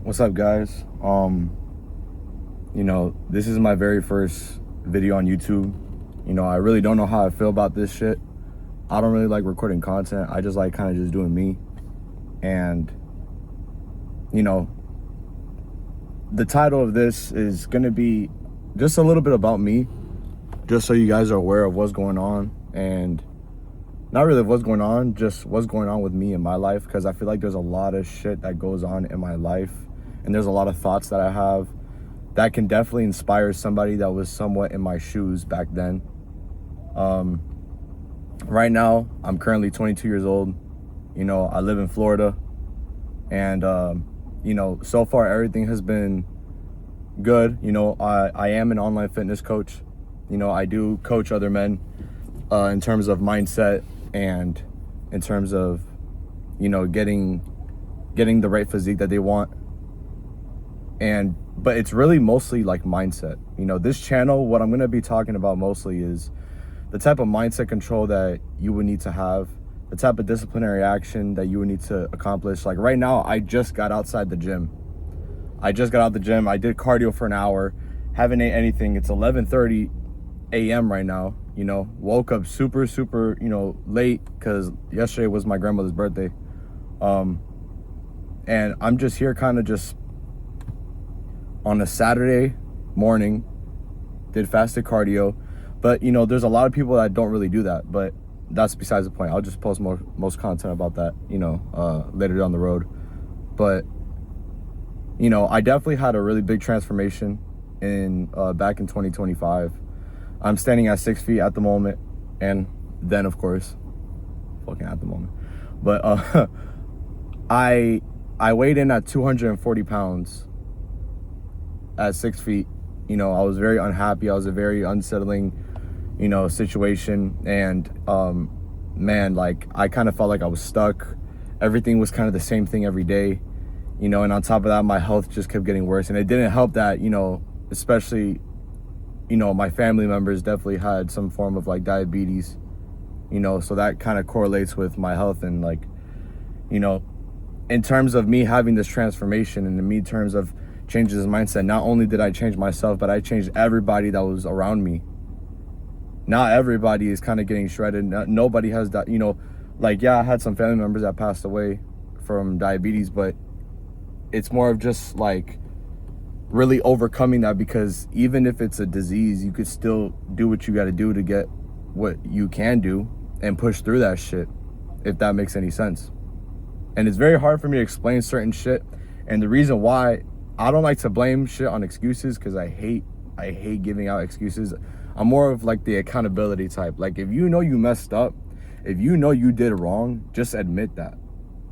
What's up, guys? This is my very first video on YouTube. I really don't know how I feel about this shit. I don't really like recording content. I just like kind of just doing me. And the title of this is gonna be just a little bit about me, just so you guys are aware of what's going on, and not really what's going on, just what's going on with me in my life, because I feel like there's a lot of shit that goes on in my life, and there's a lot of thoughts that I have that can definitely inspire somebody that was somewhat in my shoes back then. Right now, I'm currently 22 years old. I live in Florida, and so far everything has been good. I am an online fitness coach. I do coach other men in terms of mindset and in terms of getting the right physique that they want. But it's really mostly like mindset. This channel, what I'm going to be talking about mostly is the type of mindset control that you would need to have, the type of disciplinary action that you would need to accomplish. Like right now, I just got outside the gym. I just got out the gym. I did cardio for an hour, haven't ate anything. It's 11:30 a.m. right now. Woke up super late because yesterday was my grandmother's birthday. And I'm just here kind of just on a Saturday morning, did fasted cardio. But there's a lot of people that don't really do that, but that's besides the point. I'll just post most content about that later down the road. But I definitely had a really big transformation in back in 2025. I'm standing at 6 feet at the moment, and then of course fucking at the moment, but I weighed in at 240 pounds at 6 feet. I was very unhappy. I was a very unsettling situation, and man, like I kind of felt like I was stuck. Everything was kind of the same thing every day, and on top of that, my health just kept getting worse. And it didn't help that especially my family members definitely had some form of like diabetes, so that kind of correlates with my health. And like in terms of me having this transformation, and in me terms of changing this mindset, not only did I change myself, but I changed everybody that was around me. Not everybody is kind of getting shredded. Nobody has that, like, yeah, I had some family members that passed away from diabetes, but it's more of just like really overcoming that, because even if it's a disease, you could still do what you got to do to get what you can do and push through that shit, if that makes any sense. And it's very hard for me to explain certain shit, and the reason why I don't like to blame shit on excuses, because I hate giving out excuses. I'm more of like the accountability type. Like, if you messed up, if you did wrong, just admit that.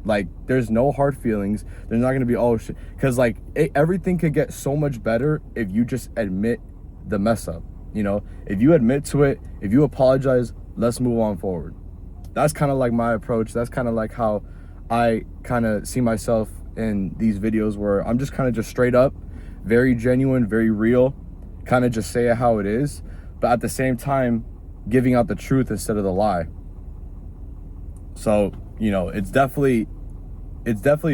Like, there's no hard feelings. There's not gonna be, oh shit, because like everything could get so much better if you just admit the mess up. If you admit to it, if you apologize, let's move on forward. That's kind of like my approach. That's kind of like how I kind of see myself in these videos, where I'm just kind of just straight up, very genuine, very real, kind of just say it how it is, but at the same time giving out the truth instead of the lie. So it's definitely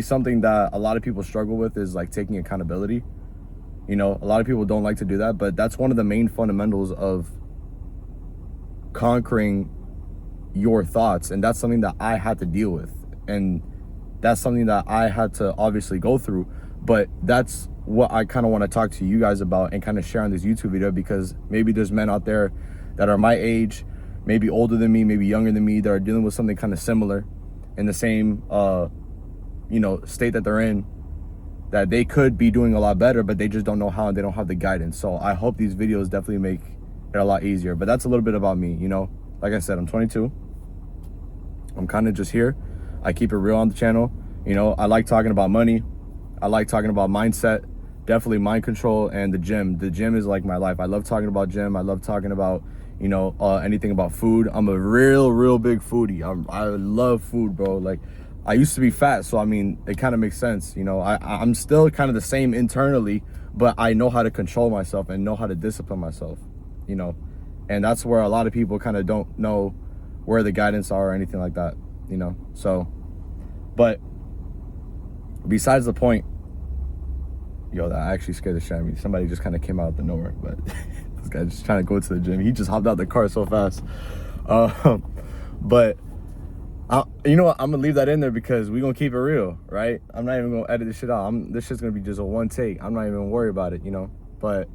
something that a lot of people struggle with, is like taking accountability. A lot of people don't like to do that, but that's one of the main fundamentals of conquering your thoughts. And that's something that I had to deal with, and that's something that I had to obviously go through. But that's what I kind of want to talk to you guys about and kind of share on this YouTube video, because maybe there's men out there that are my age, maybe older than me, maybe younger than me, that are dealing with something kind of similar in the same state that they're in, that they could be doing a lot better, but they just don't know how, and they don't have the guidance. So I hope these videos definitely make it a lot easier. But that's a little bit about me. Like I said, I'm 22. I'm kind of just here. I keep it real on the channel. I like talking about money. I like talking about mindset, definitely mind control, and the gym. The gym is like my life. I love talking about gym. I love talking about, anything about food. I'm a real big foodie. I love food, bro. Like, I used to be fat, so I mean, it kind of makes sense. I'm still kind of the same internally, but I know how to control myself and know how to discipline myself, and that's where a lot of people kind of don't know where the guidance are or anything like that. So, but besides the point, Yo, that actually scared the shit out of me. Somebody just kind of came out of the nowhere, but this guy's just trying to go to the gym. He just hopped out the car so fast. But you know what? I'm gonna leave that in there because we gonna keep it real, right? I'm not even gonna edit this shit out. This shit's gonna be just a one take. I'm not even gonna worry about it, you know. But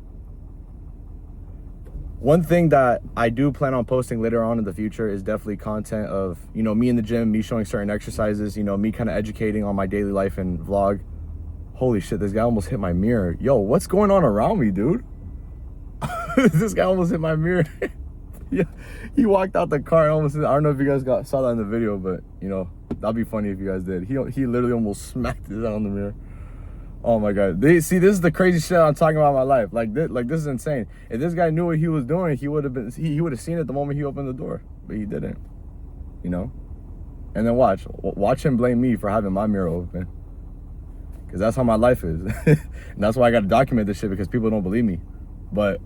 one thing that I do plan on posting later on in the future is definitely content of, you know, me in the gym, me showing certain exercises, you know, me kind of educating on my daily life and vlog. Holy shit, this guy almost hit my mirror. Yo, what's going on around me, dude? This guy almost hit my mirror. Yeah, he walked out the car and almost, I don't know if you guys saw that in the video, but, you know, that'd be funny if you guys did. He literally almost smacked his head on the mirror. Oh my God. See, this is the crazy shit I'm talking about in my life. Like this is insane. If this guy knew what he was doing, he would have seen it the moment he opened the door, but he didn't, you know? And then watch him blame me for having my mirror open. Because that's how my life is. And that's why I got to document this shit, because people don't believe me. But,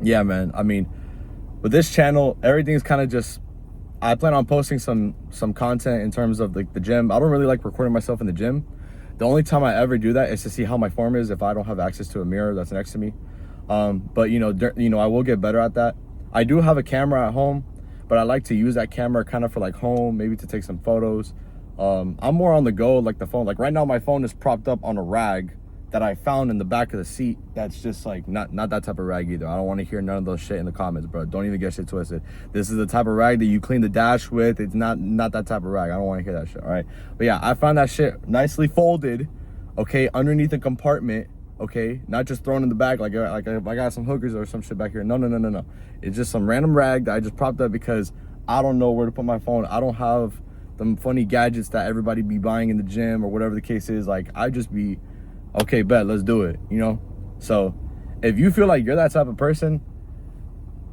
yeah, man. I mean, with this channel, everything's kind of just, I plan on posting some content in terms of like the gym. I don't really like recording myself in the gym. The only time I ever do that is to see how my form is if I don't have access to a mirror that's next to me. But, you know, I will get better at that. I do have a camera at home, but I like to use that camera kind of for like home, maybe to take some photos. I'm more on the go, like the phone. Like right now, my phone is propped up on a rag that I found in the back of the seat. That's just like not that type of rag either. I don't want to hear none of those shit in the comments, bro. Don't even get shit twisted. This is the type of rag that you clean the dash with. It's not that type of rag. I don't want to hear that shit. All right, but yeah, I found that shit nicely folded, okay, underneath a compartment, okay, not just thrown in the back like if I got some hookers or some shit back here. No. It's just some random rag that I just propped up because I don't know where to put my phone. I don't have them funny gadgets that everybody be buying in the gym or whatever the case is. Like, I just be, okay, bet, let's do it, you know? So if you feel like you're that type of person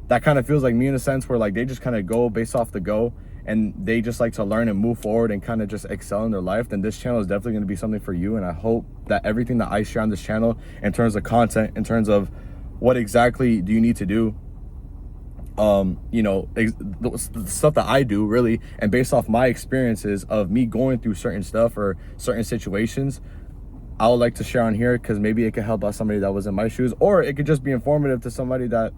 that kind of feels like me in a sense, where like they just kind of go based off the go and they just like to learn and move forward and kind of just excel in their life, then this channel is definitely going to be something for you. And I hope that everything that I share on this channel in terms of content, in terms of what exactly do you need to do, you know, the stuff that I do really, and based off my experiences of me going through certain stuff or certain situations, I would like to share on here, because maybe it could help out somebody that was in my shoes, or it could just be informative to somebody that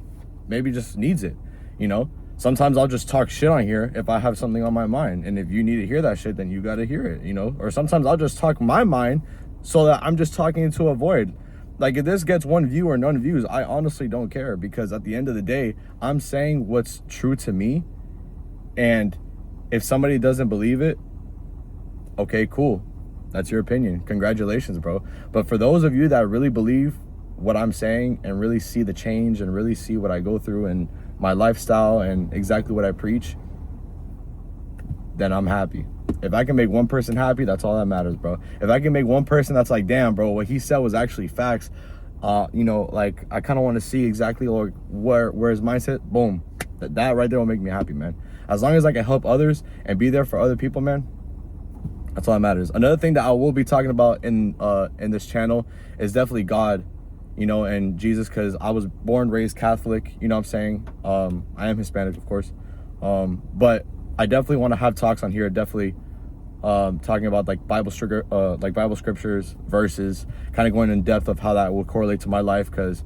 maybe just needs it, you know? Sometimes I'll just talk shit on here if I have something on my mind, and if you need to hear that shit, then you got to hear it, you know? Or sometimes I'll just talk my mind so that I'm just talking into a void. Like, if this gets 1 view or none views, I honestly don't care, because at the end of the day, I'm saying what's true to me. And if somebody doesn't believe it, okay, cool. That's your opinion. Congratulations, bro. But for those of you that really believe what I'm saying and really see the change and really see what I go through and my lifestyle and exactly what I preach, then I'm happy. If I can make one person happy, that's all that matters, bro. If I can make one person that's like, damn, bro, what he said was actually facts, you know, like, I kind of want to see exactly like where his mindset, boom, that right there will make me happy, man. As long as I can help others and be there for other people, man, that's all that matters. Another thing that I will be talking about in this channel is definitely God, you know, and Jesus, because I was born, raised Catholic, you know what I'm saying? I am Hispanic, of course, but I definitely want to have talks on here, definitely talking about like Bible scriptures, verses, kind of going in depth of how that will correlate to my life, because,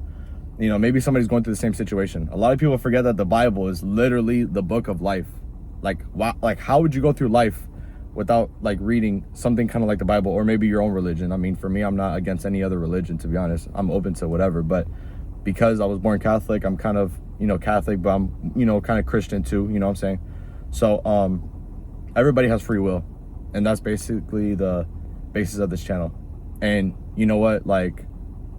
you know, maybe somebody's going through the same situation. A lot of people forget that the Bible is literally the book of life. Like, how would you go through life without like reading something kind of like the Bible, or maybe your own religion? I mean, for me, I'm not against any other religion, to be honest. I'm open to whatever, but because I was born Catholic, I'm kind of, you know, Catholic, but I'm, you know, kind of Christian too, you know what I'm saying? So everybody has free will, and that's basically the basis of this channel. And you know what, like,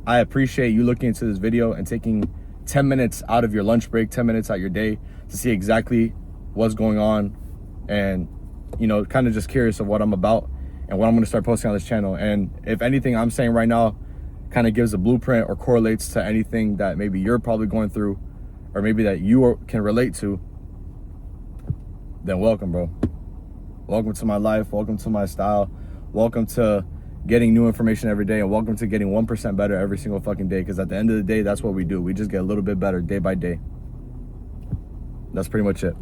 I appreciate you looking into this video and taking 10 minutes out of your lunch break, 10 minutes out your day to see exactly what's going on, and, you know, kind of just curious of what I'm about and what I'm going to start posting on this channel. And if anything I'm saying right now kind of gives a blueprint or correlates to anything that maybe you're probably going through, or maybe that you can relate to, then welcome, bro. Welcome to my life. Welcome to my style. Welcome to getting new information every day, and welcome to getting 1% better every single fucking day, because at the end of the day, that's what we do. We just get a little bit better day by day. That's pretty much it.